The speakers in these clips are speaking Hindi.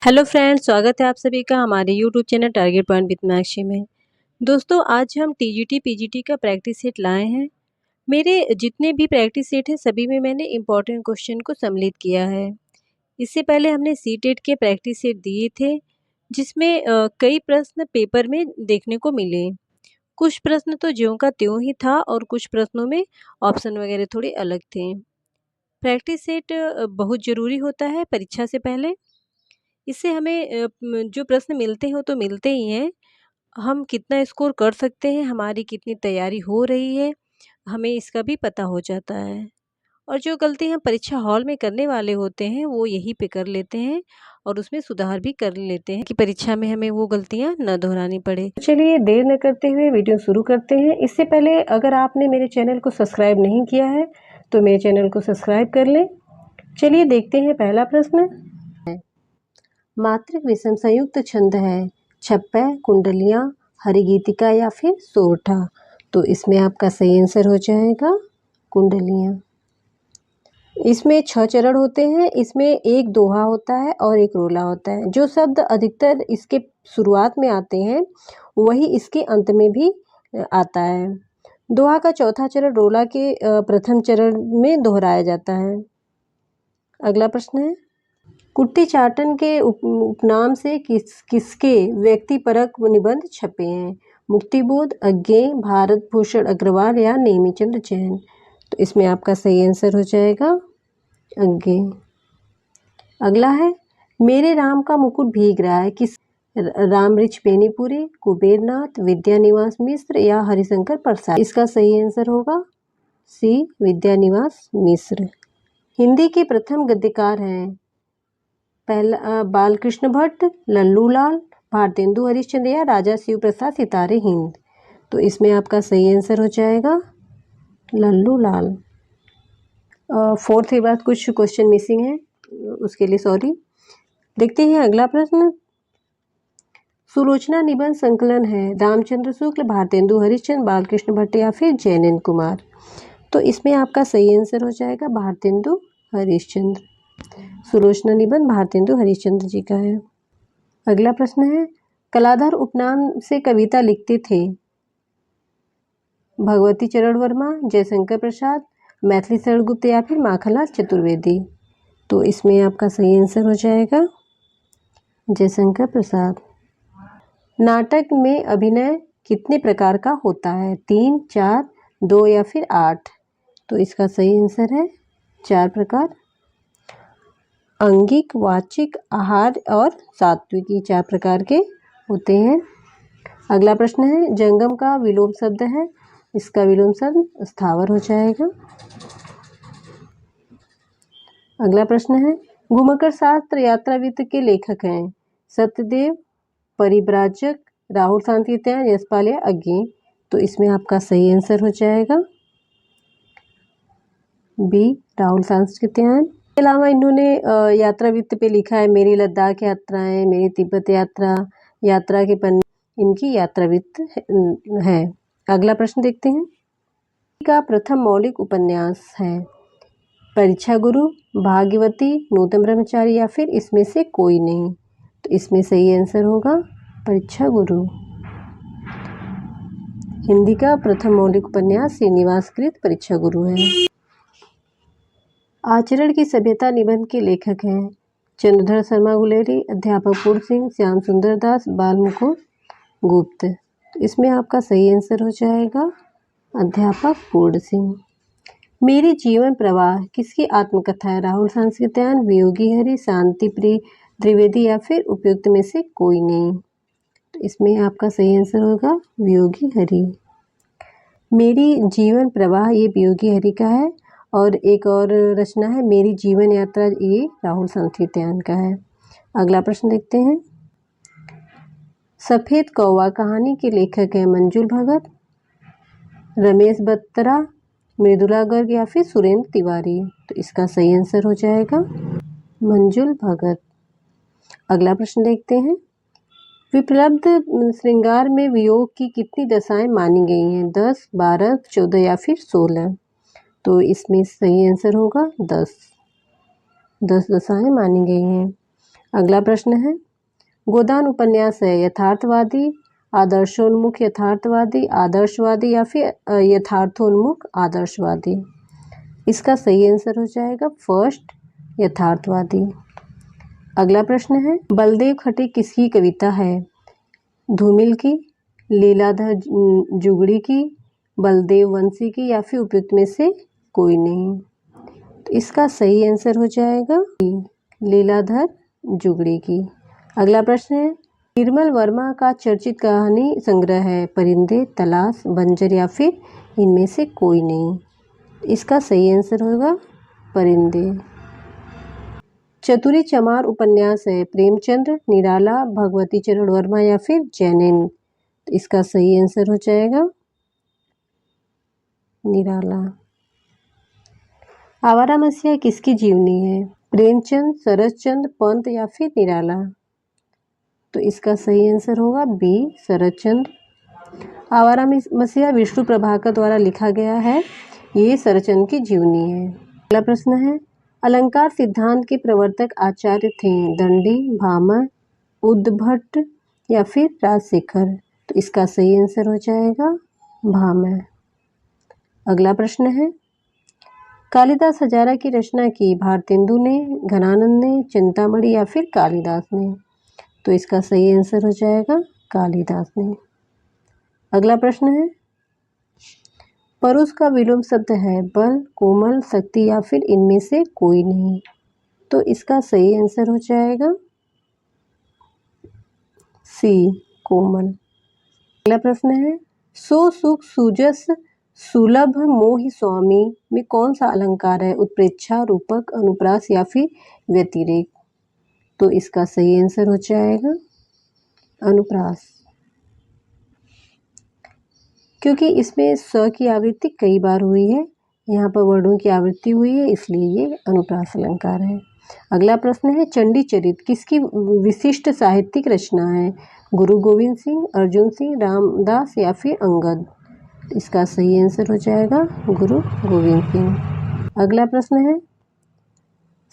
हेलो फ्रेंड्स, स्वागत है आप सभी का हमारे YouTube channel target point with Meenakshi में। दोस्तों, आज हम टीजीटी पीजीटी का प्रैक्टिस सेट लाए हैं। मेरे जितने भी प्रैक्टिस सेट हैं सभी में मैंने इंपॉर्टेंट क्वेश्चन को सम्मिलित किया है। इससे पहले हमने सीटेट के प्रैक्टिस सेट दिए थे, जिसमें कई प्रश्न पेपर में देखने को मिले। कुछ प्रश्न तो ज्यों का त्यों ही था और कुछ प्रश्नों में ऑप्शन वगैरह थोड़े अलग थे। प्रैक्टिस सेट बहुत ज़रूरी होता है परीक्षा से पहले। इससे हमें जो प्रश्न मिलते हैं वो तो मिलते ही हैं, हम कितना स्कोर कर सकते हैं, हमारी कितनी तैयारी हो रही है, हमें इसका भी पता हो जाता है। और जो गलती हम परीक्षा हॉल में करने वाले होते हैं वो यहीं पे कर लेते हैं और उसमें सुधार भी कर लेते हैं कि परीक्षा में हमें वो गलतियां न दोहरानी पड़े। चलिए देर न करते हुए वीडियो शुरू करते हैं। इससे पहले अगर आपने मेरे चैनल को सब्सक्राइब नहीं किया है तो मेरे चैनल को सब्सक्राइब कर लें। चलिए देखते हैं पहला प्रश्न। मात्रिक विषम संयुक्त छंद है छप्पै, कुंडलियाँ, हरिगीतिका या फिर सोरठा। तो इसमें आपका सही आंसर हो जाएगा कुंडलियाँ। इसमें 6 चरण होते हैं। इसमें एक दोहा होता है और एक रोला होता है। जो शब्द अधिकतर इसके शुरुआत में आते हैं वही इसके अंत में भी आता है। दोहा का चौथा चरण रोला के प्रथम चरण में दोहराया जाता है। अगला प्रश्न है, कुट्टीचाटन के उपनाम से किसके व्यक्तिपरक निबंध छपे हैं? मुक्तिबोध, अज्ञेय, भारत भूषण अग्रवाल या नेमीचंद्र जैन। तो इसमें आपका सही आंसर हो जाएगा अज्ञेय। अगला है, मेरे राम का मुकुट भीग रहा है किस? रामरिच बेनीपुरी, कुबेरनाथ, विद्यानिवास मिश्र या हरिशंकर प्रसाद। इसका सही आंसर होगा सी, विद्यानिवास मिश्र। हिंदी के प्रथम गद्यकार हैं पहला बालकृष्ण भट्ट, लल्लू लाल, भारतेंदु हरिश्चंद्र या राजा शिव प्रसाद सितारे हिंद। तो इसमें आपका सही आंसर हो जाएगा लल्लू लाल। फोर्थ के बाद कुछ क्वेश्चन मिसिंग है, उसके लिए सॉरी। देखते हैं अगला प्रश्न। सुलोचना निबंध संकलन है रामचंद्र शुक्ल, भारतेंदु हरिश्चंद्र, बालकृष्ण भट्ट या फिर जैनेन्द्र कुमार। तो इसमें आपका सही आंसर हो जाएगा भारतेंदु हरिश्चंद्र। सुलोचना निबंध भारतेंदु हरिश्चंद्र जी का है। अगला प्रश्न है, कलाधर उपनाम से कविता लिखते थे भगवती चरण वर्मा, जयशंकर प्रसाद, मैथिली शरण गुप्त या फिर माखनलाल चतुर्वेदी। तो इसमें आपका सही आंसर हो जाएगा जयशंकर प्रसाद। नाटक में अभिनय कितने प्रकार का होता है? 3, 4, 2 या फिर 8। तो इसका सही आंसर है 4 प्रकार। अंगिक, वाचिक, आहार और सात्विक, ये 4 प्रकार के होते हैं। अगला प्रश्न है, जंगम का विलोम शब्द है, इसका विलोम शब्द स्थावर हो जाएगा। अगला प्रश्न है, घुमक्कर शास्त्र यात्रावृत्त के लेखक हैं सत्यदेव, परिव्राजक, राहुल शांतित्यायन, यशपाल या अज्ञेय। तो इसमें आपका सही आंसर हो जाएगा बी, राहुल शांतित्यायन। के अलावा इन्होंने यात्रा वृत्त पे लिखा है मेरी लद्दाख यात्राएं, मेरी तिब्बत यात्रा, यात्रा के पन्ने, इनकी यात्रा वृत्त है। अगला प्रश्न देखते हैं, का प्रथम मौलिक उपन्यास है परीक्षा गुरु, भाग्यवती, नूतन ब्रह्मचारी या फिर इसमें से कोई नहीं। तो इसमें सही आंसर होगा परीक्षा गुरु। हिंदी का प्रथम मौलिक उपन्यास श्रीनिवासकृत परीक्षा गुरु है। आचरण की सभ्यता निबंध के लेखक हैं चंद्रधर शर्मा गुलेरी, अध्यापक पूर्ण सिंह, श्याम सुंदर दास, बाल मुकुंद गुप्त। इसमें आपका सही आंसर हो जाएगा अध्यापक पूर्ण सिंह। मेरी जीवन प्रवाह किसकी आत्मकथा है? राहुल शांतित्यायन, वियोगी हरि, शांति प्रिय त्रिवेदी या फिर उपयुक्त में से कोई नहीं। तो इसमें आपका सही आंसर होगा वियोगी हरि। मेरी जीवन प्रवाह ये वियोगी हरि का है और एक और रचना है मेरी जीवन यात्रा, ये राहुल शांतित्यायन का है। अगला प्रश्न देखते हैं, सफ़ेद कौवा कहानी के लेखक हैं मंजुल भगत, रमेश बत्रा, मृदुला गर्ग या फिर सुरेंद्र तिवारी। तो इसका सही आंसर हो जाएगा मंजुल भगत। अगला प्रश्न देखते हैं, विप्लब्ध श्रृंगार में वियोग की कितनी दशाएं मानी गई हैं? 10, 12, 14 या फिर 16। तो इसमें सही आंसर होगा 10 दशाएं मानी गई हैं। अगला प्रश्न है, गोदान उपन्यास है यथार्थवादी, आदर्शोन्मुख यथार्थवादी, आदर्शवादी या फिर यथार्थोन्मुख आदर्शवादी। इसका सही आंसर हो जाएगा फर्स्ट, यथार्थवादी। अगला प्रश्न है, बलदेव खटी किसकी कविता है? धूमिल की, लीलाधर जुगड़ी की, बलदेव वंशी की या फिर उपयुक्त में से कोई नहीं। तो इसका सही आंसर हो जाएगा लीलाधर जुगड़ी की। अगला प्रश्न है, निर्मल वर्मा का चर्चित कहानी संग्रह है परिंदे, तलाश, बंजर या फिर इनमें से कोई नहीं। इसका सही आंसर होगा परिंदे। चतुरी चमार उपन्यास है प्रेमचंद्र, निराला, भगवती चरण वर्मा या फिर जैनिन। इसका सही आंसर हो जाएगा निराला। आवारा मसीहा किसकी जीवनी है? प्रेमचंद, शरदचंद्र, पंत या फिर निराला। तो इसका सही आंसर होगा बी, शरदचंद्र। आवारा मसीहा विष्णु प्रभाकर द्वारा लिखा गया है, ये शरदचंद्र की जीवनी है। अगला प्रश्न है, अलंकार सिद्धांत के प्रवर्तक आचार्य थे दंडी, भामह, उद्भट या फिर राजशेखर। तो इसका सही आंसर हो जाएगा भामह। अगला प्रश्न है, कालिदास हजारा की रचना की भारतेंदु ने, घनानंद ने, चिंतामणि या फिर कालिदास ने। तो इसका सही आंसर हो जाएगा कालिदास ने। अगला प्रश्न है, परुष का विलोम शब्द है बल, कोमल, शक्ति या फिर इनमें से कोई नहीं। तो इसका सही आंसर हो जाएगा सी, कोमल। अगला प्रश्न है, सो सुख सुजस सुलभ मोहि स्वामी में कौन सा अलंकार है? उत्प्रेक्षा, रूपक, अनुप्रास या फिर व्यतिरेक। तो इसका सही आंसर हो जाएगा अनुप्रास, क्योंकि इसमें स की आवृत्ति कई बार हुई है, यहाँ पर वर्णों की आवृत्ति हुई है, इसलिए ये अनुप्रास अलंकार है। अगला प्रश्न है, चंडी चरित किसकी विशिष्ट साहित्यिक रचना है? गुरु गोविंद सिंह, अर्जुन सिंह, रामदास या फिर अंगद। इसका सही आंसर हो जाएगा गुरु गोविंद सिंह। अगला प्रश्न है,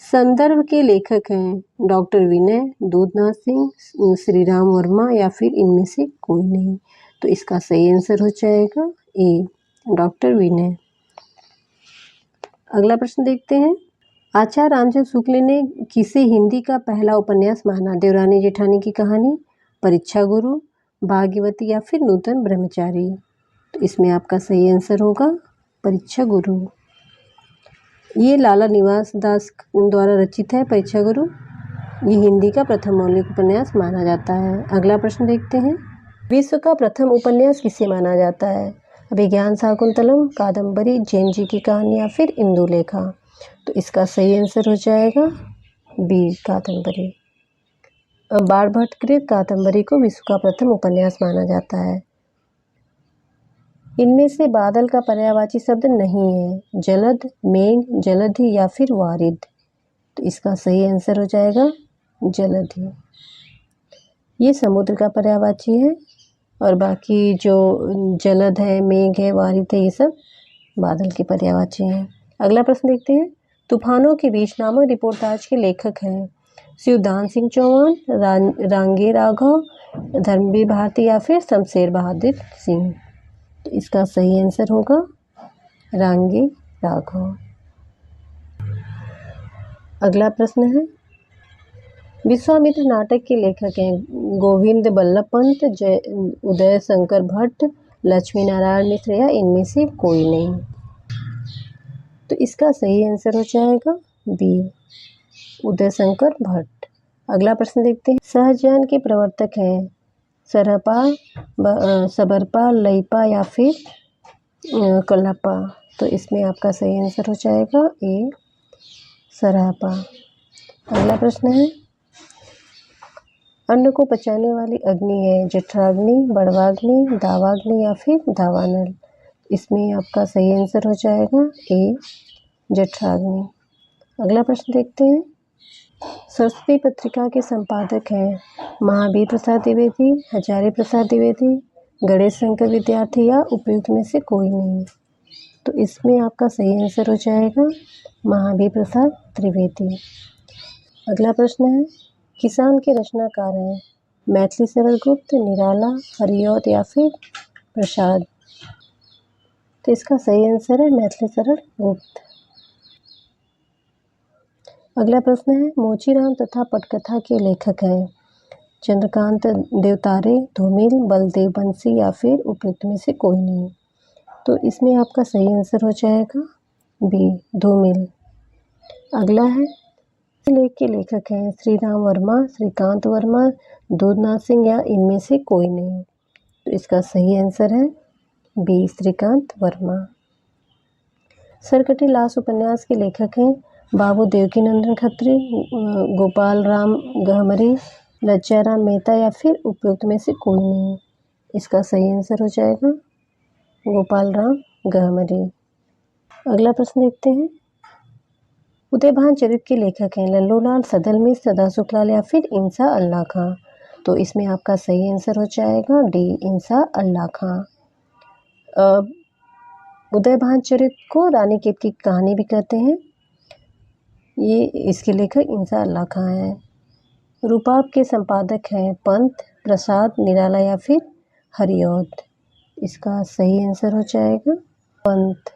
संदर्भ के लेखक हैं डॉक्टर विनय, दूधनाथ सिंह, श्री राम वर्मा या फिर इनमें से कोई नहीं। तो इसका सही आंसर हो जाएगा ए, डॉक्टर विनय। अगला प्रश्न देखते हैं, आचार्य रामचंद्र शुक्ल ने किसे हिंदी का पहला उपन्यास माना? देवरानी जेठानी की कहानी, परीक्षा गुरु, भाग्यवती या फिर नूतन ब्रह्मचारी। तो इसमें आपका सही आंसर होगा परीक्षा गुरु। ये लाला निवास दास द्वारा रचित है परीक्षा गुरु। ये हिंदी का प्रथम मौलिक उपन्यास माना जाता है। अगला प्रश्न देखते हैं, विश्व का प्रथम उपन्यास किसे माना जाता है? अभिज्ञान शाकुंतलम, कादम्बरी, जैन जी की कहानी या फिर इंदुलेखा। तो इसका सही आंसर हो जाएगा बी, कादम्बरी। बाणभट्टकृत कादम्बरी को विश्व का प्रथम उपन्यास माना जाता है। इनमें से बादल का पर्यायवाची शब्द नहीं है, जलद, मेघ, जलधि या फिर वारिद। तो इसका सही आंसर हो जाएगा जलधि। ये समुद्र का पर्यायवाची है और बाकी जो जलद है, मेघ है, वारिद है, ये सब बादल के पर्यायवाची हैं। अगला प्रश्न देखते हैं, तूफानों के बीच नामक रिपोर्टाज के लेखक हैं शिवदान सिंह चौहान, रांगे राघव, धर्मवीर भारती या फिर शमशेर बहादुर सिंह। तो इसका सही आंसर होगा रांगे राघव। अगला प्रश्न है, विश्वामित्र नाटक के लेखक हैं गोविंद बल्लभ पंत, उदय शंकर भट्ट, लक्ष्मी नारायण मिश्र या इनमें से कोई नहीं। तो इसका सही आंसर हो जाएगा बी, उदय शंकर भट्ट। अगला प्रश्न देखते हैं, सहजज्ञान के प्रवर्तक हैं सरहपा, सबरपा, लईपा या फिर कल्लप्पा। तो इसमें आपका सही आंसर हो जाएगा ए, सरहपा। अगला प्रश्न है, अन्न को पचाने वाली अग्नि है जठराग्नि, बड़वाग्नि, दावाग्नि या फिर दावानल। इसमें आपका सही आंसर हो जाएगा ए, जठराग्नि। अगला प्रश्न देखते हैं, सरस्वती पत्रिका के संपादक हैं महावीर प्रसाद द्विवेदी, हजारी प्रसाद द्विवेदी, गणेश शंकर विद्यार्थी या उपयुक्त में से कोई नहीं। तो इसमें आपका सही आंसर हो जाएगा महावीर प्रसाद द्विवेदी। अगला प्रश्न है, किसान के रचनाकार हैं मैथिली सरल गुप्त, निराला, हरिऔध या फिर प्रसाद। तो इसका सही आंसर है मैथिली सरल गुप्त। अगला प्रश्न है मोचीराम तथा पटकथा के लेखक हैं चंद्रकांत देवतारे, धूमिल, बलदेव बंसी या फिर उपयुक्त में से कोई नहीं। तो इसमें आपका सही आंसर हो जाएगा बी, धूमिल। अगला है लेख के लेखक हैं श्री राम वर्मा, श्रीकांत वर्मा, दूधनाथ सिंह या इनमें से कोई नहीं। तो इसका सही आंसर है बी, श्रीकांत वर्मा। सरकटी लाश उपन्यास के लेखक हैं बाबू देवकीनंदन खत्री, गोपाल राम गहमरी, लज्जाराम मेहता या फिर उपयुक्त में से कोई नहीं। इसका सही आंसर हो जाएगा गोपाल राम गहमरी। अगला प्रश्न देखते हैं उदयभान चरित के लेखक हैं लल्लूलाल, सदलमी, सदा सुखलाल या फिर इंसा अल्लाह खां। तो इसमें आपका सही आंसर हो जाएगा डी, इंसा अल्लाह खां। उदयभान चरित को रानी केत की कहानी भी कहते हैं। ये इसके लेखक इंसा अल्लाह खां हैं। रूपाप के संपादक हैं पंत, प्रसाद, निराला या फिर हरिऔध। इसका सही आंसर हो जाएगा पंत।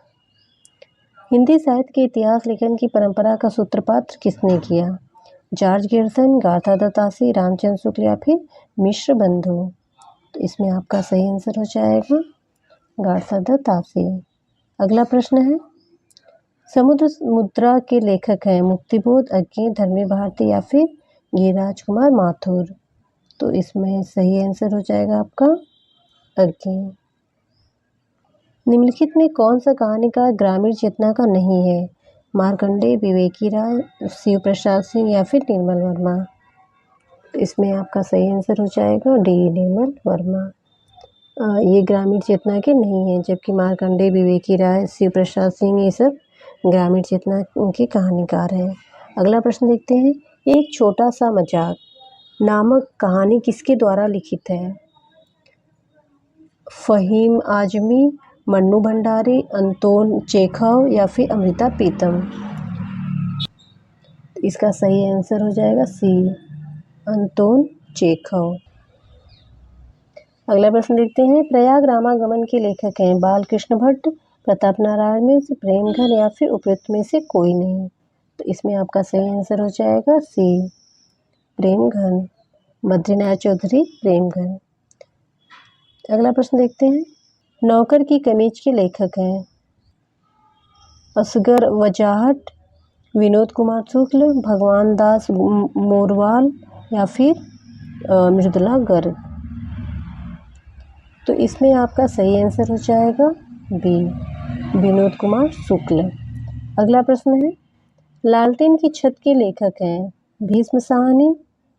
हिंदी साहित्य के इतिहास लेखन की परंपरा का सूत्रपात किसने किया? जॉर्ज गिब्सन, गार्था दत्तासी, रामचंद्र शुक्ल या फिर मिश्र बंधु। तो इसमें आपका सही आंसर हो जाएगा गार्था दत्तासी। अगला प्रश्न है समुद्र मुद्रा के लेखक हैं मुक्तिबोध, अज्ञे, धर्मी भारती या फिर गिरिराज कुमार माथुर। तो इसमें सही आंसर हो जाएगा आपका अज्ञे। निम्नलिखित में कौन सा कहानीकार ग्रामीण चेतना का नहीं है? मार्कंडेय, विवेकी राय, शिव प्रसाद सिंह या फिर निर्मल वर्मा। इसमें आपका सही आंसर हो जाएगा डी, निर्मल वर्मा। ये ग्रामीण चेतना के नहीं है, जबकि मार्कंडेय, विवेकी राय, शिव प्रसाद सिंह ये सब ग्रामीण चेतना के कहानीकार हैं। अगला प्रश्न देखते हैं एक छोटा सा मजाक नामक कहानी किसके द्वारा लिखित है? फहीम आजमी, मन्नू भंडारी, अंतोन चेखव या फिर अमृता प्रीतम। इसका सही आंसर हो जाएगा सी, अंतोन चेखव। अगला प्रश्न देखते हैं प्रयाग रामागमन के लेखक हैं बालकृष्ण भट्ट, प्रताप नारायण मिश्र, प्रेमघन या फिर उपयुक्त में से कोई नहीं। तो इसमें आपका सही आंसर हो जाएगा सी, प्रेमघन, बद्रीनाथ चौधरी प्रेमघन। अगला प्रश्न देखते हैं नौकर की कमीज के लेखक हैं असगर वजाहट, विनोद कुमार शुक्ल, भगवान दास मोरवाल या फिर मृदुला गर्ग। तो इसमें आपका सही आंसर हो जाएगा बी, विनोद कुमार शुक्ल। अगला प्रश्न है लालटेन की छत के लेखक हैं भीष्म साहनी,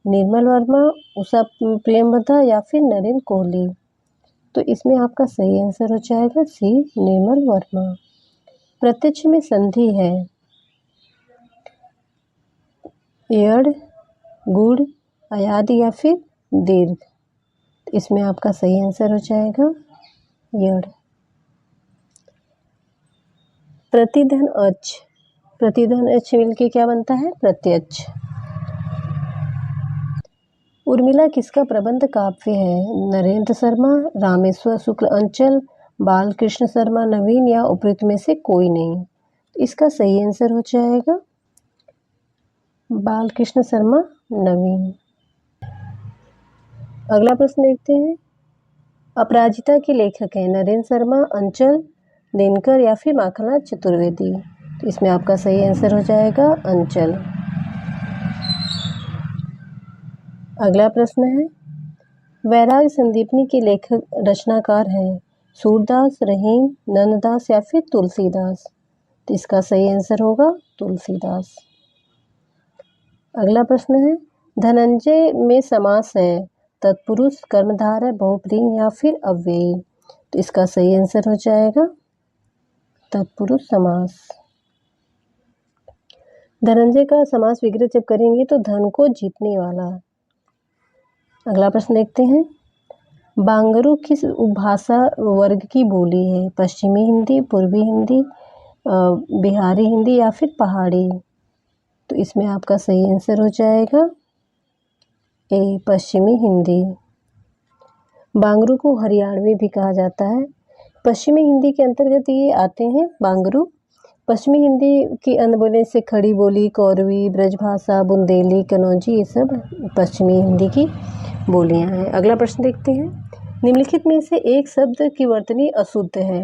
निर्मल वर्मा, उषा प्रेमवदा या फिर नरेंद्र कोहली। तो इसमें आपका सही आंसर हो जाएगा सी, निर्मल वर्मा। प्रत्यक्ष में संधि है यड़, गुड़, अयादि या फिर दीर्घ। इसमें आपका सही आंसर हो जाएगा यड़। प्रतिधन अक्ष, प्रतिधन अक्ष मिलके क्या बनता है? प्रत्यक्ष। उर्मिला किसका प्रबंध काव्य है? नरेंद्र शर्मा, रामेश्वर शुक्ल अंचल, बालकृष्ण शर्मा नवीन या उपयुक्त में से कोई नहीं। इसका सही आंसर हो जाएगा बालकृष्ण शर्मा नवीन। अगला प्रश्न देखते हैं अपराजिता के लेखक हैं नरेंद्र शर्मा, अंचल, दिनकर या फिर माखनलाल चतुर्वेदी। तो इसमें आपका सही आंसर हो जाएगा अंचल। अगला प्रश्न है वैराग्य संदीपनी के लेखक रचनाकार हैं सूरदास, रहीम, नंददास या फिर तुलसीदास। तो इसका सही आंसर होगा तुलसीदास। अगला प्रश्न है धनंजय में समास है तत्पुरुष, कर्मधारय, बहुब्रीहि या फिर अव्ययी। तो इसका सही आंसर हो जाएगा तत्पुरुष समास। धनंजय का समास विग्रह जब करेंगे तो धन को जीतने वाला। अगला प्रश्न देखते हैं बांगरू किस उपभाषा वर्ग की बोली है? पश्चिमी हिंदी, पूर्वी हिंदी, बिहारी हिंदी या फिर पहाड़ी। तो इसमें आपका सही आंसर हो जाएगा ए पश्चिमी हिंदी। बांगरू को हरियाणवी भी कहा जाता है। पश्चिमी हिंदी के अंतर्गत ये आते हैं बांगरू। पश्चिमी हिंदी की अनबोले से खड़ी बोली, कौरवी, ब्रजभाषा, बुंदेली, कनौजी, ये सब पश्चिमी हिंदी की बोलियां हैं। अगला प्रश्न देखते हैं। निम्नलिखित में से एक शब्द की वर्तनी अशुद्ध है।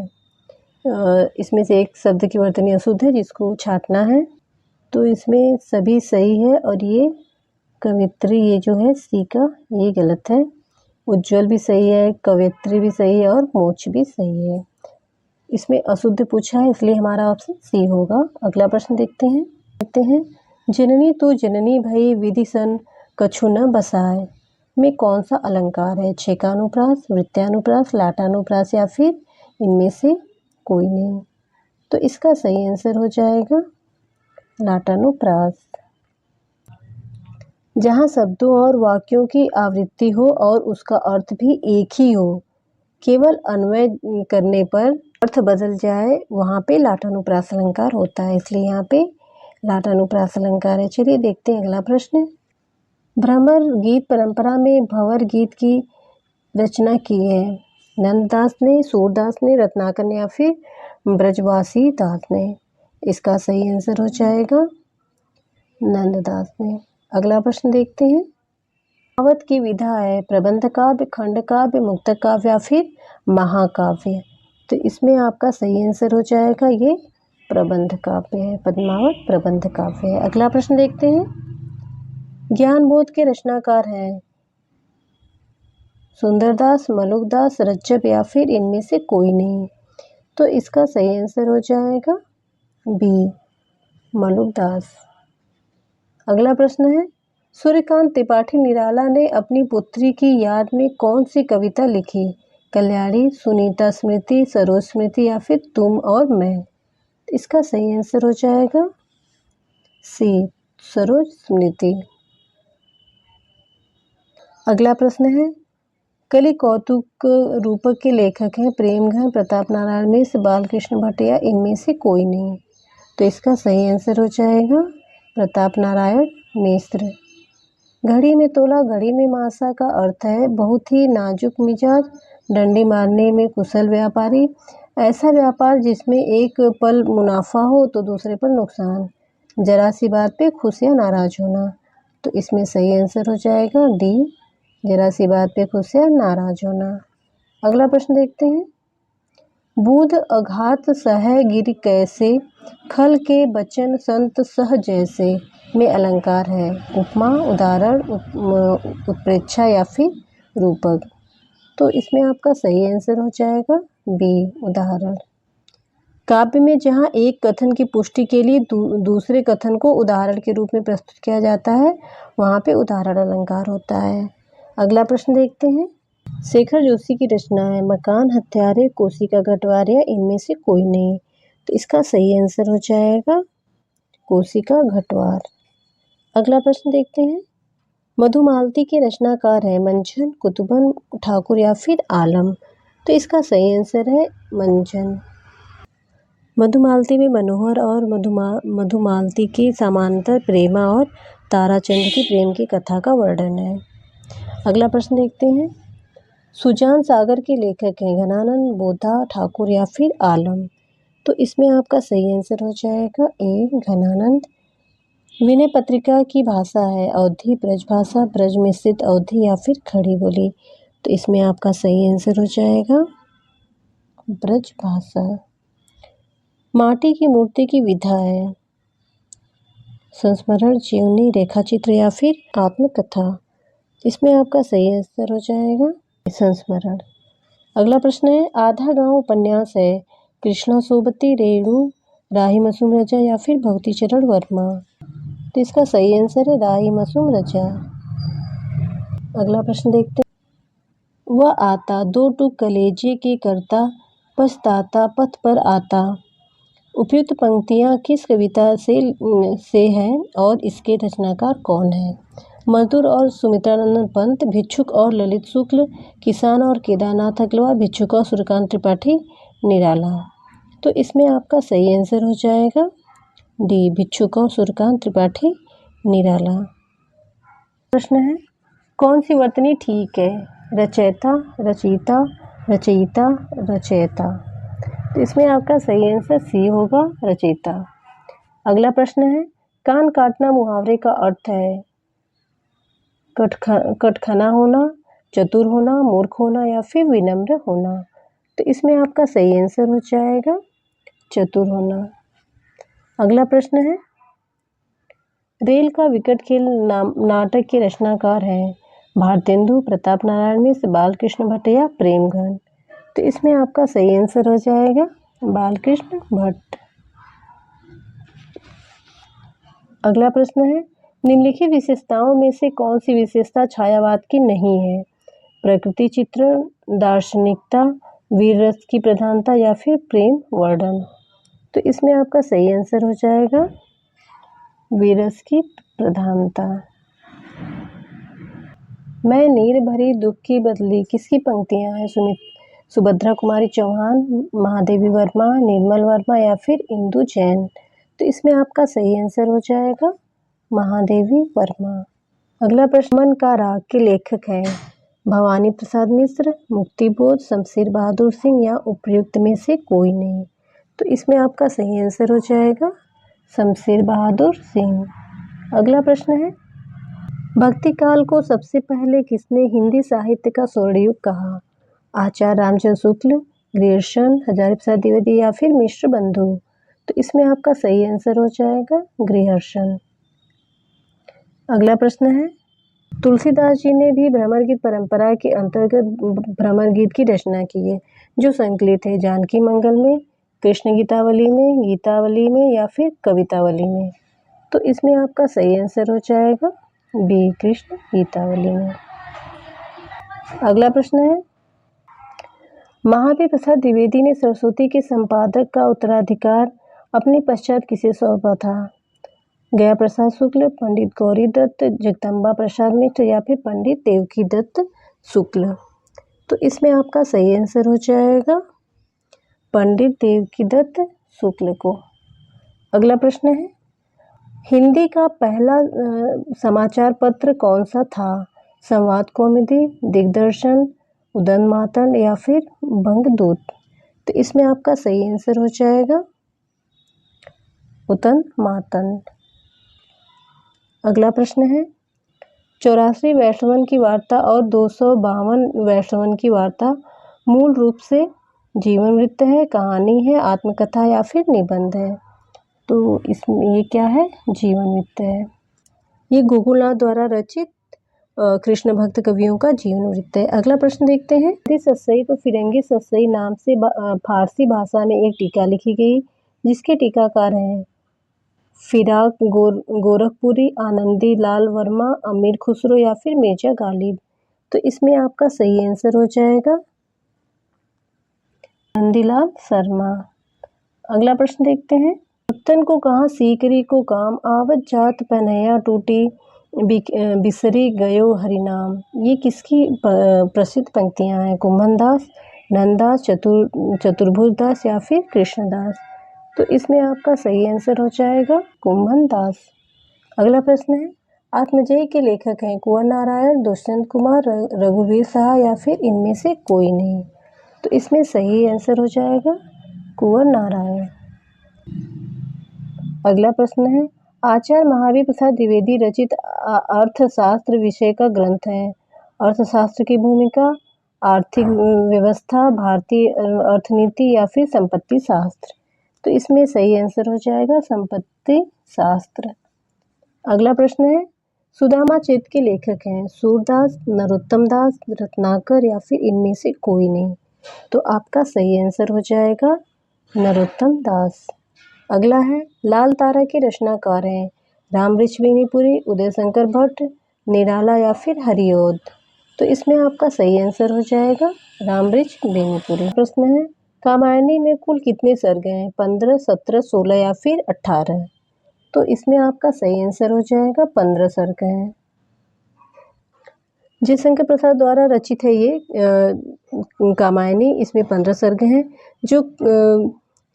इसमें से एक शब्द की वर्तनी अशुद्ध है जिसको छांटना है। तो इसमें सभी सही है और ये कवित्री, ये जो है सी का, ये गलत है। उज्ज्वल भी सही है, कवित्री भी सही है और मोक्ष भी सही है। इसमें अशुद्ध पूछा है इसलिए हमारा ऑप्शन सी होगा। अगला प्रश्न देखते हैं। जननी तो जननी भई विधि सन कछु न बसाए में कौन सा अलंकार है? छेकानुप्रास, वृत्यानुप्रास, लाटानुप्रास या फिर इनमें से कोई नहीं। तो इसका सही आंसर हो जाएगा लाटानुप्रास। जहाँ शब्दों और वाक्यों की आवृत्ति हो और उसका अर्थ भी एक ही हो, केवल अन्वय करने पर अर्थ बदल जाए, वहाँ पे लाटानुप्रास अलंकार होता है, इसलिए यहाँ पे लाटानुप्रास अलंकार है। चलिए देखते हैं अगला प्रश्न। भ्रमर गीत परंपरा में भंवर गीत की रचना की है। नंददास ने, सूरदास ने, रत्नाकर ने या फिर ब्रजवासी दास ने? इसका सही आंसर हो जाएगा नंददास ने। अगला प्रश्न देखते हैं। भावावत की विधा है प्रबंध काव्य, खंड काव्य, मुक्तक काव्य या फिर महाकाव्य? तो इसमें आपका सही आंसर हो जाएगा ये प्रबंध काव्य है। पद्मावत प्रबंध काव्य है। अगला प्रश्न देखते हैं। ज्ञानबोध के रचनाकार हैं सुंदरदास, मलुकदास, रज्जब या फिर इनमें से कोई नहीं। तो इसका सही आंसर हो जाएगा बी मलुकदास। अगला प्रश्न है। सूर्यकांत त्रिपाठी निराला ने अपनी पुत्री की याद में कौन सी कविता लिखी? कल्याणी, सुनीता स्मृति, सरोज स्मृति या फिर तुम और मैं? इसका सही आंसर हो जाएगा सी सरोज स्मृति। अगला प्रश्न है। कलि कौतुक रूपक के लेखक हैं प्रेमघन, प्रताप नारायण मिश्र, बालकृष्ण भट्ट या इनमें से कोई नहीं। तो इसका सही आंसर हो जाएगा प्रताप नारायण मिश्र। घड़ी में तोला घड़ी में मासा का अर्थ है बहुत ही नाजुक मिजाज, डंडी मारने में कुशल व्यापारी, ऐसा व्यापार जिसमें एक पल मुनाफा हो तो दूसरे पर नुकसान, जरा सी बात पे खुश या नाराज होना। तो इसमें सही आंसर हो जाएगा डी जरा सी बात पे खुश या नाराज होना। अगला प्रश्न देखते हैं। बूढ़ अघात सह गिर कैसे, खल के बचन संत सह जैसे में अलंकार है। उपमा, उदाहरण, उत्प्रेक्षा या फिर रूपक? तो इसमें आपका सही आंसर हो जाएगा बी उदाहरण। काव्य में जहाँ एक कथन की पुष्टि के लिए दूसरे कथन को उदाहरण के रूप में प्रस्तुत किया जाता है, वहाँ पे उदाहरण अलंकार होता है। अगला प्रश्न देखते हैं। शेखर जोशी की रचना है मकान, हत्यारे, कोशिका घटवार या इनमें से कोई नहीं। तो इसका सही आंसर हो जाएगा कोशिका घटवार। अगला प्रश्न देखते हैं। मधुमालती के रचनाकार है मंझन, कुतुबन, ठाकुर या फिर आलम? तो इसका सही आंसर है मंझन। मधुमालती में मनोहर और मधुमालती के समांतर प्रेमा और ताराचंद की प्रेम की कथा का वर्णन है। अगला प्रश्न देखते हैं। सुजान सागर के लेखक हैं घनानंद, बोधा, ठाकुर या फिर आलम? तो इसमें आपका सही आंसर हो जाएगा ए घनानंद। विनय पत्रिका की भाषा है अवधी, ब्रजभाषा, ब्रज मिश्रित अवधी या फिर खड़ी बोली? तो इसमें आपका सही आंसर हो जाएगा ब्रजभाषा। माटी की मूर्ति की विधा है संस्मरण, जीवनी, रेखाचित्र या फिर आत्मकथा? इसमें आपका सही आंसर हो जाएगा संस्मरण। अगला प्रश्न है। आधा गांव उपन्यास है कृष्णा सोबती, रेणु, राही मसूम रजा या फिर भक्तिचरण वर्मा? तो इसका सही आंसर है राही मसूम रजा। अगला प्रश्न देखते हैं। वह आता दो टूक कलेजे के करता, पछताता पथ पर आता। उपयुक्त पंक्तियां किस कविता से हैं और इसके रचनाकार कौन है? मजदूर और सुमित्रानंदन पंत, भिक्षुक और ललित शुक्ल, किसान और केदारनाथ अग्रवाल, भिक्षुक और सूर्यकांत त्रिपाठी निराला? तो इसमें आपका सही आंसर हो जाएगा डी भिक्षुक और सूर्यकांत त्रिपाठी निराला। प्रश्न है। कौन सी वर्तनी ठीक है? रचयिता, रचयिता, रचयिता, रचयिता। तो इसमें आपका सही आंसर सी होगा, रचयिता। अगला प्रश्न है, कान काटना मुहावरे का अर्थ है कटखना होना, चतुर होना, मूर्ख होना या फिर विनम्र होना। तो इसमें आपका सही आंसर हो जाएगा चतुर होना। अगला प्रश्न है, रेल का विकट खेल नाटक के रचनाकार हैं भारतेंदु, प्रताप नारायण मिश्र, बालकृष्ण भट्ट या प्रेमघन। तो इसमें आपका सही आंसर हो जाएगा बालकृष्ण भट्ट। अगला प्रश्न है, निम्नलिखित विशेषताओं में से कौन सी विशेषता छायावाद की नहीं है? प्रकृति चित्रण, दार्शनिकता, वीर रस की प्रधानता या फिर प्रेम वर्णन। तो इसमें आपका सही आंसर हो जाएगा वीर रस की प्रधानता। मैं नीर भरी दुख की बदली, किसकी पंक्तियां हैं? सुभद्रा कुमारी चौहान, महादेवी वर्मा, निर्मल वर्मा या फिर इंदु जैन। तो इसमें आपका सही आंसर हो जाएगा महादेवी वर्मा। अगला प्रश्न, मन का राग के लेखक हैं भवानी प्रसाद मिश्र, मुक्तिबोध, शमशेर बहादुर सिंह या उपयुक्त में से कोई नहीं। तो इसमें आपका सही आंसर हो जाएगा शमशेर बहादुर सिंह। अगला प्रश्न है, भक्ति काल को सबसे पहले किसने हिंदी साहित्य का स्वर्णयुग कहा? आचार्य रामचंद्र शुक्ल, ग्रियर्सन, हजारी प्रसाद द्विवेदी या फिर मिश्र बंधु। तो इसमें आपका सही आंसर हो जाएगा ग्रियर्सन। अगला प्रश्न है, तुलसीदास जी ने भी भ्रमर गीत परंपरा के अंतर्गत भ्रमर गीत की रचना की है, जो संकलित है जानकी मंगल में, कृष्ण गीतावली में, गीतावली में या फिर कवितावली में। तो इसमें आपका सही आंसर हो जाएगा बी, कृष्ण गीतावली में। अगला प्रश्न है, महावीर प्रसाद द्विवेदी ने सरस्वती के संपादक का उत्तराधिकार अपने पश्चात किसे सौंपा था? गया प्रसाद शुक्ल, पंडित गौरी दत्त, जगदम्बा प्रसाद मिश्र या फिर पंडित देवकी दत्त शुक्ल। तो इसमें आपका सही आंसर हो जाएगा पंडित देवकी दत्त शुक्ल को। अगला प्रश्न है, हिंदी का पहला समाचार पत्र कौन सा था? संवाद कौमुदी, दिग्दर्शन, उदंत मातंड या फिर बंगदूत। तो इसमें आपका सही आंसर हो जाएगा उदंत मातंड। अगला प्रश्न है, 84 वैष्णवन की वार्ता और 252 वैष्णवन की वार्ता मूल रूप से जीवन वृत्त है, कहानी है, आत्मकथा या फिर निबंध है। तो इसमें ये क्या है? जीवन वृत्त है। ये गोकुलनाथ द्वारा रचित कृष्ण भक्त कवियों का जीवन वृत्त है। अगला प्रश्न देखते हैं, सस्सई को फिरंगी सस्सई नाम से फारसी भाषा में एक टीका लिखी गई, जिसके टीकाकार हैं फिराक गोरखपुरी, आनंदी लाल वर्मा, अमीर खुसरो या फिर मिर्जा गालिब। तो इसमें आपका सही आंसर हो जाएगा आनंदीलाल शर्मा। अगला प्रश्न देखते हैं, भक्तन को कहाँ सीकरी को काम, आवत जात पनैया टूटी, बिसरी गयो हरिनाम। ये किसकी प्रसिद्ध पंक्तियां हैं? कुंभनदास, नंददास, चतुर्भुजदास या फिर कृष्णदास। तो इसमें आपका सही आंसर हो जाएगा कुंभनदास। अगला प्रश्न है, आत्मजयी के लेखक हैं कुंवर नारायण, दुष्यंत कुमार, रघुवीर शाह या फिर इनमें से कोई नहीं। तो इसमें सही आंसर हो जाएगा कुंवर नारायण। अगला प्रश्न है, आचार्य महावीर प्रसाद द्विवेदी रचित अर्थशास्त्र विषय का ग्रंथ है। अर्थशास्त्र की भूमिका, आर्थिक व्यवस्था, भारतीय अर्थनीति या फिर संपत्ति शास्त्र। तो इसमें सही आंसर हो जाएगा संपत्ति शास्त्र। अगला प्रश्न है, सुदामा चरित के लेखक हैं सूरदास, नरोत्तम दास, रत्नाकर या फिर इनमें से कोई नहीं। तो आपका सही आंसर हो जाएगा नरोत्तम दास। अगला है, लाल तारा के रचनाकार हैं रामवृक्ष बेनीपुरी, उदय शंकर भट्ट, निराला या फिर हरिऔध। तो इसमें आपका सही आंसर हो जाएगा रामवृक्ष बेनीपुरी। प्रश्न है, कामायनी में कुल कितने सर्ग हैं? 15, 17, 16 या फिर 18। तो इसमें आपका सही आंसर हो जाएगा 15 सर्ग हैं। जयशंकर प्रसाद द्वारा रचित है ये कामायनी। इसमें 15 सर्ग हैं, जो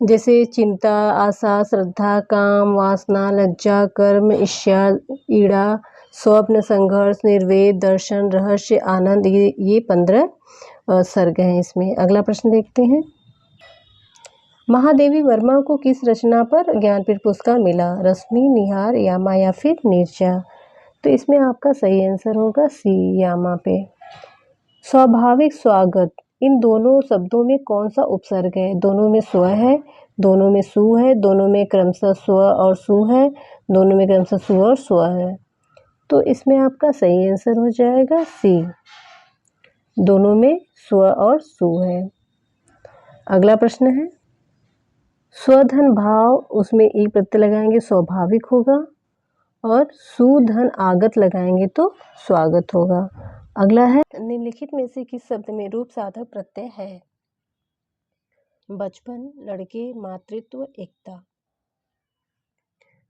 जैसे चिंता, आशा, श्रद्धा, काम, वासना, लज्जा, कर्म, ईर्ष्या, ईड़ा, स्वप्न, संघर्ष, निर्वेद, दर्शन, रहस्य, आनंद, ये 15 सर्ग हैं इसमें। अगला प्रश्न देखते हैं। महादेवी वर्मा को किस रचना पर ज्ञानपीठ पुरस्कार मिला? रश्मि, निहार, यामा या फिर नीरजा? तो इसमें आपका सही आंसर होगा सी, यामा पे। स्वाभाविक स्वागत, इन दोनों शब्दों में कौन सा उपसर्ग है? दोनों में स्व है, दोनों में सु है, दोनों में क्रमशः स्व और सु है, दोनों में क्रमशः सु और स्व है। तो इसमें आपका सही आंसर हो जाएगा सी, दोनों में स्व और सु है। अगला प्रश्न है, स्वधन भाव, उसमें ई प्रत्यय लगाएंगे स्वाभाविक होगा, और सुधन आगत लगाएंगे तो स्वागत होगा। अगला है, निम्नलिखित में से किस शब्द में रूप साधक प्रत्यय है? बचपन, लड़के, मातृत्व, एकता।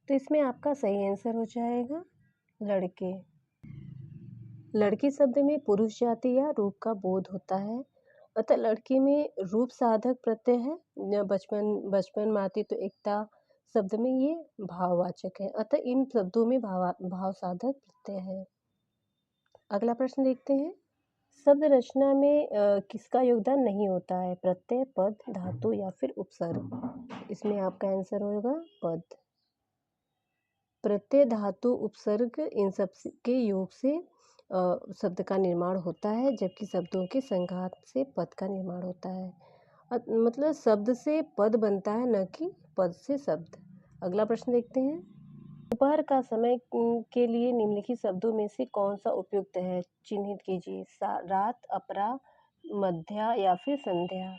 तो इसमें आपका सही आंसर हो जाएगा लड़के। लड़की शब्द में पुरुष जाति या रूप का बोध होता है, अतः लड़की में रूप साधक प्रत्यय है। बचपन, मातृत्व, एकता शब्द में ये भाववाचक है, अतः इन शब्दों में भाव साधक प्रत्यय है। अगला प्रश्न देखते हैं। शब्द रचना में किसका योगदान नहीं होता है? प्रत्यय, पद, धातु या फिर उपसर्ग? इसमें आपका आंसर होगा पद। प्रत्यय, धातु, उपसर्ग, इन सब के योग से शब्द का निर्माण होता है, जबकि शब्दों के संघात से पद का निर्माण होता है। मतलब शब्द से पद बनता है, न कि पद से शब्द। अगला प्रश्न देखते हैं। दोपहर का समय के लिए निम्नलिखित शब्दों में से कौन सा उपयुक्त है? चिन्हित कीजिए। रात, अपरा, मध्या या फिर संध्या?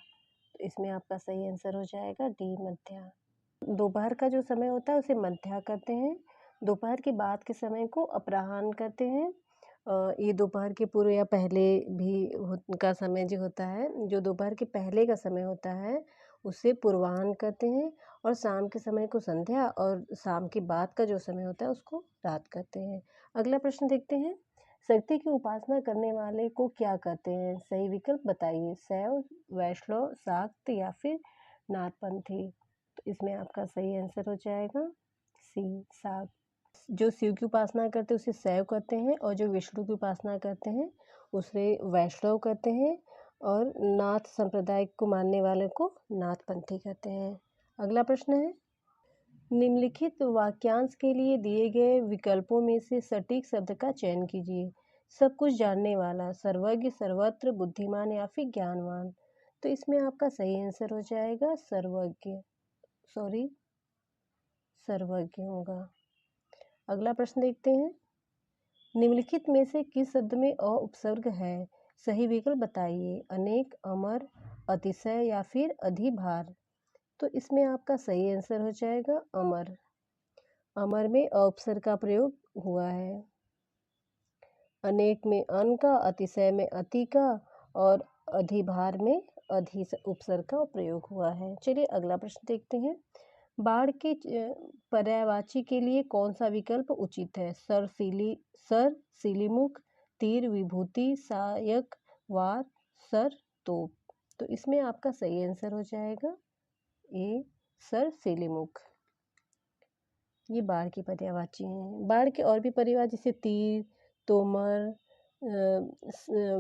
इसमें आपका सही आंसर हो जाएगा डी, मध्या। दोपहर का जो समय होता है उसे मध्या कहते हैं। दोपहर के बाद के समय को अपराह्न कहते हैं। ये दोपहर के पूर्व या पहले भी का समय जो होता है, जो दोपहर के पहले का समय होता है उसे पूर्वाह्न कहते हैं, और शाम के समय को संध्या, और शाम के बाद का जो समय होता है उसको रात कहते हैं। अगला प्रश्न देखते हैं। शक्ति की उपासना करने वाले को क्या कहते हैं? सही विकल्प बताइए। शैव, वैष्णव, शाक्त या फिर नारपंथी? तो इसमें आपका सही आंसर हो जाएगा सी, शाक्त। जो शिव की उपासना करते हैं उसे शैव कहते हैं, और जो विष्णु की उपासना करते हैं उसे वैष्णव कहते हैं, और नाथ संप्रदाय को मानने वाले को नाथपंथी कहते हैं। अगला प्रश्न है। निम्नलिखित वाक्यांश के लिए दिए गए विकल्पों में से सटीक शब्द का चयन कीजिए। सब कुछ जानने वाला, सर्वज्ञ, सर्वत्र, बुद्धिमान या फिर ज्ञानवान? तो इसमें आपका सही आंसर हो जाएगा सर्वज्ञ होगा। अगला प्रश्न देखते हैं। निम्नलिखित में से किस शब्द में अ उपसर्ग है? सही विकल्प बताइए। अनेक, अमर, अतिशय या फिर अधिभार? तो इसमें आपका सही आंसर हो जाएगा अमर। अमर में अ उपसर्ग का प्रयोग हुआ है। अनेक में अन का, अतिशय में अति का, और अधिभार में अधि उपसर्ग का प्रयोग हुआ है। चलिए अगला प्रश्न देखते हैं। बाढ़ के पर्यायवाची के लिए कौन सा विकल्प उचित है? सर, सिलीमुख, तीर, विभूति, सहायक, वार, सर, तोप? तो इसमें आपका सही आंसर हो जाएगा ए, सर, सिलीमुख। ये बाढ़ की पर्यायवाची हैं। बाढ़ के और भी पर्यायवाची जैसे तीर, तोमर,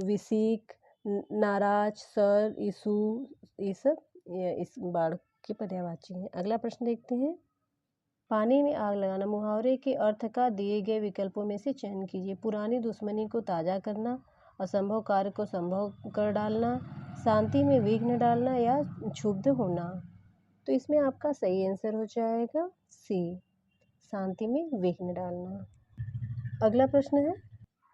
विसिक, नाराज, सर, ईसु, ये सब इस बाढ़ के पर्यायवाची हैं। अगला प्रश्न देखते हैं। पानी में आग लगाना मुहावरे के अर्थ का दिए गए विकल्पों में से चयन कीजिए। पुरानी दुश्मनी को ताज़ा करना, असंभव कार्य को संभव कर डालना, शांति में विघ्न डालना या क्षुब्ध होना? तो इसमें आपका सही आंसर हो जाएगा सी, शांति में विघ्न डालना। अगला प्रश्न है।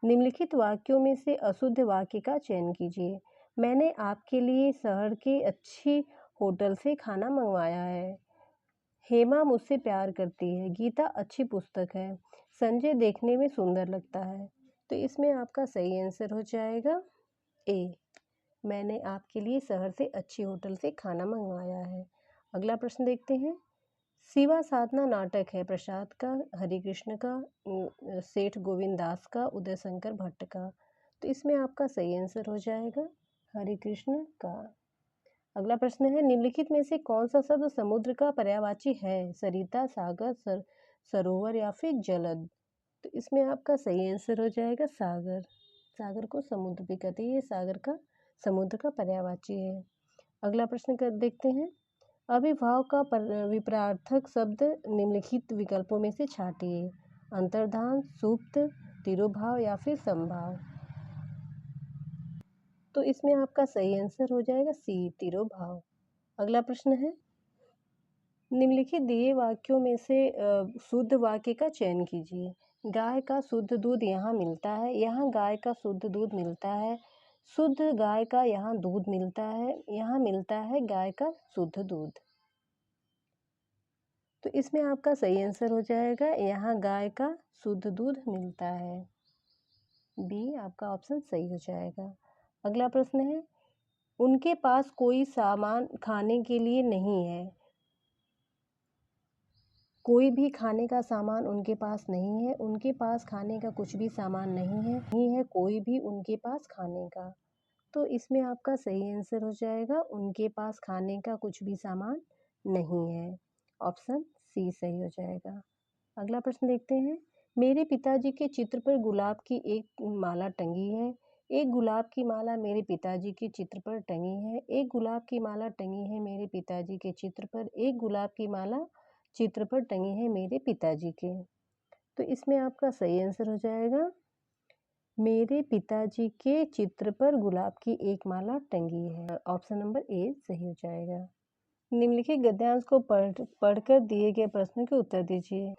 निम्नलिखित वाक्यों में से अशुद्ध वाक्य का चयन कीजिए। मैंने आपके लिए शहर के अच्छी होटल से खाना मंगवाया है। हेमा मुझसे प्यार करती है। गीता अच्छी पुस्तक है। संजय देखने में सुंदर लगता है। तो इसमें आपका सही आंसर हो जाएगा ए, मैंने आपके लिए शहर से अच्छी होटल से खाना मंगवाया है। अगला प्रश्न देखते हैं। शिवा साधना नाटक है प्रसाद का, हरिकृष्ण का, सेठ गोविंद दास का, उदय शंकर भट्ट का? तो इसमें आपका सही आंसर हो जाएगा हरिकृष्ण का। अगला प्रश्न है। निम्नलिखित में से कौन सा शब्द समुद्र का पर्यायवाची है? सरिता, सागर, सरोवर या फिर जलद? तो इसमें आपका सही आंसर हो जाएगा सागर। सागर को समुद्र भी कहते हैं, ये समुद्र का पर्यायवाची है। अगला प्रश्न कर देखते हैं। अभिभाव का विपरार्थक शब्द निम्नलिखित विकल्पों में से छांटिए। अंतर्धान, सुप्त, तिरोभाव या फिर समभाव। तो इसमें आपका सही आंसर हो जाएगा सी, तिरोभाव। अगला प्रश्न है, निम्नलिखित दिए वाक्यों में से शुद्ध वाक्य का चयन कीजिए। गाय का शुद्ध दूध यहाँ मिलता है, यहाँ गाय का शुद्ध दूध मिलता है। शुद्ध गाय का यहाँ दूध मिलता है, यहाँ मिलता है गाय का शुद्ध दूध। तो इसमें आपका सही आंसर हो जाएगा यहाँ गाय का शुद्ध दूध मिलता है। बी आपका ऑप्शन सही हो जाएगा। अगला प्रश्न है, उनके पास कोई सामान खाने के लिए नहीं है। कोई भी खाने का सामान उनके पास नहीं है, उनके पास खाने का कुछ भी सामान नहीं है कोई भी उनके पास खाने का। तो इसमें आपका सही आंसर हो जाएगा उनके पास खाने का कुछ भी सामान नहीं है। ऑप्शन सी सही हो जाएगा। अगला प्रश्न देखते हैं। मेरे पिताजी के चित्र पर गुलाब की एक माला टंगी है। एक गुलाब की माला मेरे पिताजी के चित्र पर टंगी है। एक गुलाब की माला टंगी है मेरे पिताजी के चित्र पर। एक गुलाब की माला चित्र पर टंगी है मेरे पिताजी के। तो इसमें आपका सही आंसर हो जाएगा मेरे पिताजी के चित्र पर गुलाब की एक माला टंगी है। ऑप्शन नंबर ए सही हो जाएगा। निम्नलिखित गद्यांश को पढ़कर दिए गए प्रश्नों के उत्तर दीजिए।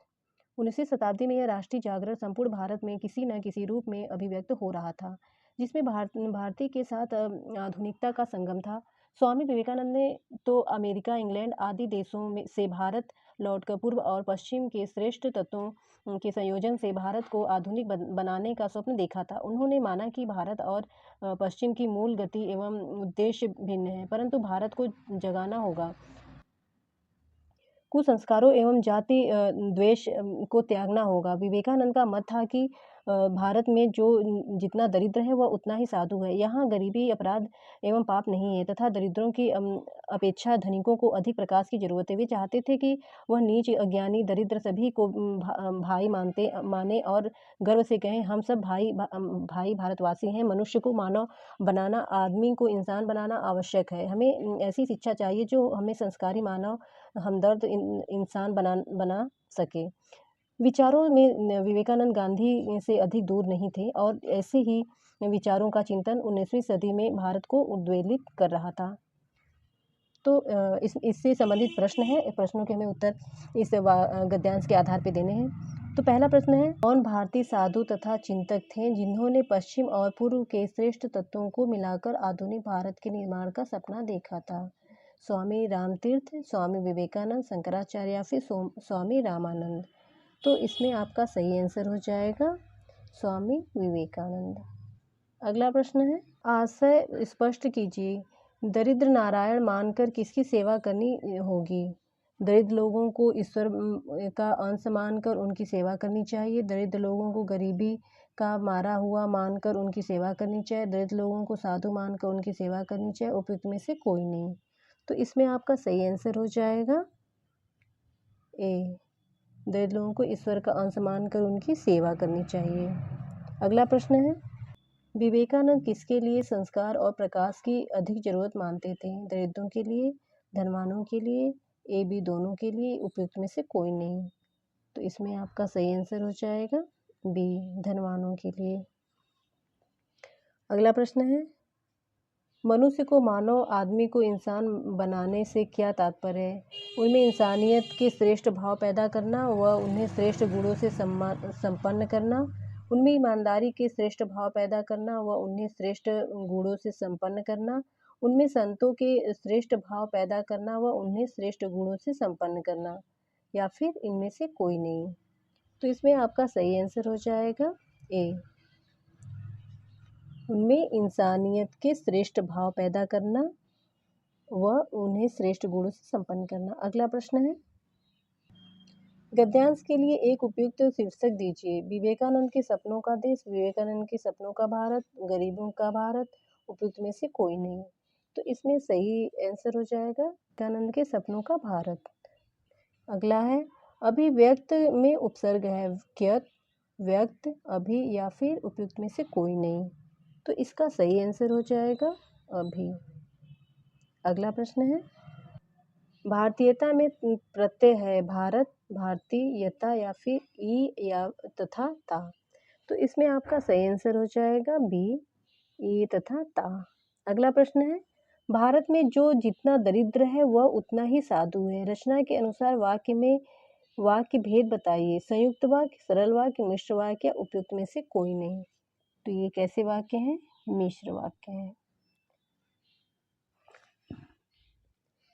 19वीं शताब्दी में यह राष्ट्रीय जागरण संपूर्ण भारत में किसी न किसी रूप में अभिव्यक्त हो रहा था, जिसमें भारतीय के साथ आधुनिकता का संगम था। स्वामी विवेकानंद ने तो अमेरिका, इंग्लैंड आदि देशों में से भारत लौटकर पूर्व और पश्चिम के श्रेष्ठ तत्वों के संयोजन से भारत को आधुनिक बनाने का स्वप्न देखा था। उन्होंने माना कि भारत और पश्चिम की मूल गति एवं उद्देश्य भिन्न है, परंतु भारत को जगाना होगा। कुसंस्कारों एवं जाति द्वेष को त्यागना होगा। विवेकानंद का मत था कि भारत में जो जितना दरिद्र है वह उतना ही साधु है। यहाँ गरीबी, अपराध एवं पाप नहीं है तथा दरिद्रों की अपेक्षा धनिकों को अधिक प्रकाश की जरूरत है। वे चाहते थे कि वह नीच, अज्ञानी, दरिद्र सभी को भाई माने और गर्व से कहें, हम सब भाई भारतवासी हैं। मनुष्य को मानव बनाना, आदमी को इंसान बनाना आवश्यक है। हमें ऐसी शिक्षा चाहिए जो हमें संस्कारी, मानव, हमदर्द इंसान बना सके। विचारों में विवेकानंद गांधी से अधिक दूर नहीं थे और ऐसे ही विचारों का चिंतन 19वीं सदी में भारत को उद्वेलित कर रहा था। तो इससे संबंधित प्रश्न है। प्रश्नों के हमें उत्तर इस गद्यांश के आधार पर देने हैं। तो पहला प्रश्न है, कौन भारतीय साधु तथा चिंतक थे जिन्होंने पश्चिम और पूर्व के श्रेष्ठ तत्वों को मिलाकर आधुनिक भारत के निर्माण का सपना देखा था? स्वामी रामतीर्थ, स्वामी विवेकानंद, शंकराचार्य या फिर स्वामी रामानंद। तो इसमें आपका सही आंसर हो जाएगा स्वामी विवेकानंद। अगला प्रश्न है, आशय स्पष्ट कीजिए। दरिद्र नारायण मानकर किसकी सेवा करनी होगी? दरिद्र लोगों को ईश्वर का अंश मानकर उनकी सेवा करनी चाहिए। दरिद्र लोगों को गरीबी का मारा हुआ मानकर उनकी सेवा करनी चाहिए। दरिद्र लोगों को साधु मानकर उनकी सेवा करनी चाहिए। उपयुक्त में से कोई नहीं। तो इसमें आपका सही आंसर हो जाएगा ए, दरिद्र लोगों को ईश्वर का अंश मानकर उनकी सेवा करनी चाहिए। अगला प्रश्न है, विवेकानंद किसके लिए संस्कार और प्रकाश की अधिक जरूरत मानते थे? दरिद्रों के लिए, धनवानों के लिए, ए बी दोनों के लिए, उपयुक्त में से कोई नहीं। तो इसमें आपका सही आंसर हो जाएगा बी, धनवानों के लिए। अगला प्रश्न है, मनुष्य को मानव, आदमी को इंसान बनाने से क्या तात्पर्य है? उनमें इंसानियत के श्रेष्ठ भाव पैदा करना व उन्हें श्रेष्ठ गुणों से संपन्न करना। उनमें ईमानदारी के श्रेष्ठ भाव पैदा करना व उन्हें श्रेष्ठ गुणों से संपन्न करना। उनमें संतों के श्रेष्ठ भाव पैदा करना व उन्हें श्रेष्ठ गुणों से संपन्न करना, या फिर इनमें से कोई नहीं। तो इसमें आपका सही आंसर हो जाएगा ए, उनमें इंसानियत के श्रेष्ठ भाव पैदा करना व उन्हें श्रेष्ठ गुणों से संपन्न करना। अगला प्रश्न है, गद्यांश के लिए एक उपयुक्त शीर्षक दीजिए। विवेकानंद के सपनों का देश, विवेकानंद के सपनों का भारत, गरीबों का भारत, उपयुक्त में से कोई नहीं। तो इसमें सही आंसर हो जाएगा विवेकानंद के सपनों का भारत। अगला है, अभिव्यक्त में उपसर्ग है। क्यत, व्यक्त, अभी या फिर उपयुक्त में से कोई नहीं। तो इसका सही आंसर हो जाएगा अभी। अगला प्रश्न है, भारतीयता में प्रत्यय है भारत, भारतीयता या फिर ई या तथा ता। तो इसमें आपका सही आंसर हो जाएगा बी, ई तथा ता। अगला प्रश्न है, भारत में जो जितना दरिद्र है वह उतना ही साधु है। रचना के अनुसार वाक्य में वाक्य भेद बताइए। संयुक्त वाक्य, सरल वाक्य, मिश्र वाक्य या उपयुक्त में से कोई नहीं। तो ये कैसे वाक्य हैं? मिश्र वाक्य हैं।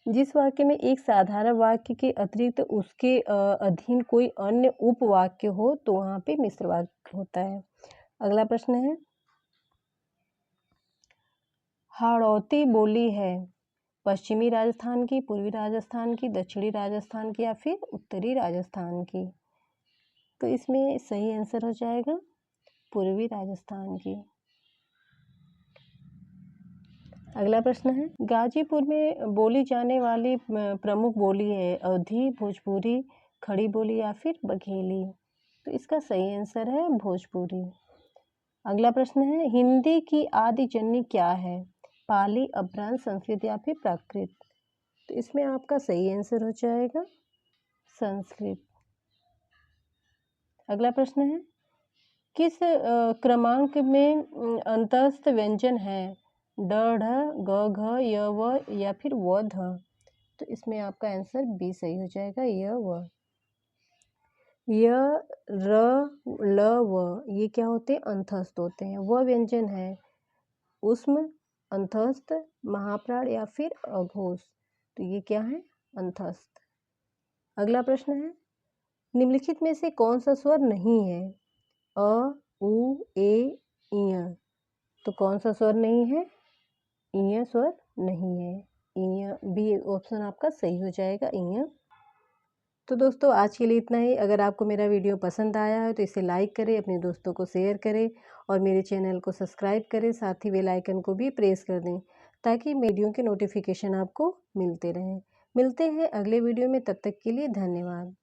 जिस वाक्य में एक साधारण वाक्य के अतिरिक्त उसके अधीन कोई अन्य उपवाक्य हो तो वहाँ पे मिश्र वाक्य होता है। अगला प्रश्न है, हाड़ौती बोली है पश्चिमी राजस्थान की, पूर्वी राजस्थान की, दक्षिणी राजस्थान की या फिर उत्तरी राजस्थान की। तो इसमें सही आंसर हो जाएगा पूर्वी राजस्थान की। अगला प्रश्न है, गाजीपुर में बोली जाने वाली प्रमुख बोली है अवधी, भोजपुरी, खड़ी बोली या फिर बघेली। तो इसका सही आंसर है भोजपुरी। अगला प्रश्न है, हिंदी की आदि जननी क्या है? पाली, अपभ्रंश, संस्कृत या फिर प्राकृत। तो इसमें आपका सही आंसर हो जाएगा संस्कृत। अगला प्रश्न है, किस क्रमांक में अंतस्थ व्यंजन है? ड, ढ, ग, घ, य, व या फिर व, ध। तो इसमें आपका आंसर बी सही हो जाएगा, य, व। य, र, ल, व ये क्या होते हैं? अंतस्थ होते हैं। व व्यंजन है उष्म, अंतस्थ, महाप्राण या फिर अघोष। तो ये क्या है? अंतस्थ। अगला प्रश्न है, निम्नलिखित में से कौन सा स्वर नहीं है? अ, उ, ए, इ। तो कौन सा स्वर नहीं है? इ स्वर नहीं है। इ, बी ऑप्शन आपका सही हो जाएगा, इ। तो दोस्तों आज के लिए इतना ही। अगर आपको मेरा वीडियो पसंद आया है तो इसे लाइक करें, अपने दोस्तों को शेयर करें और मेरे चैनल को सब्सक्राइब करें। साथ ही बेल आइकन को भी प्रेस कर दें ताकि वीडियो के नोटिफिकेशन आपको मिलते रहें। मिलते हैं अगले वीडियो में, तब तक के लिए धन्यवाद।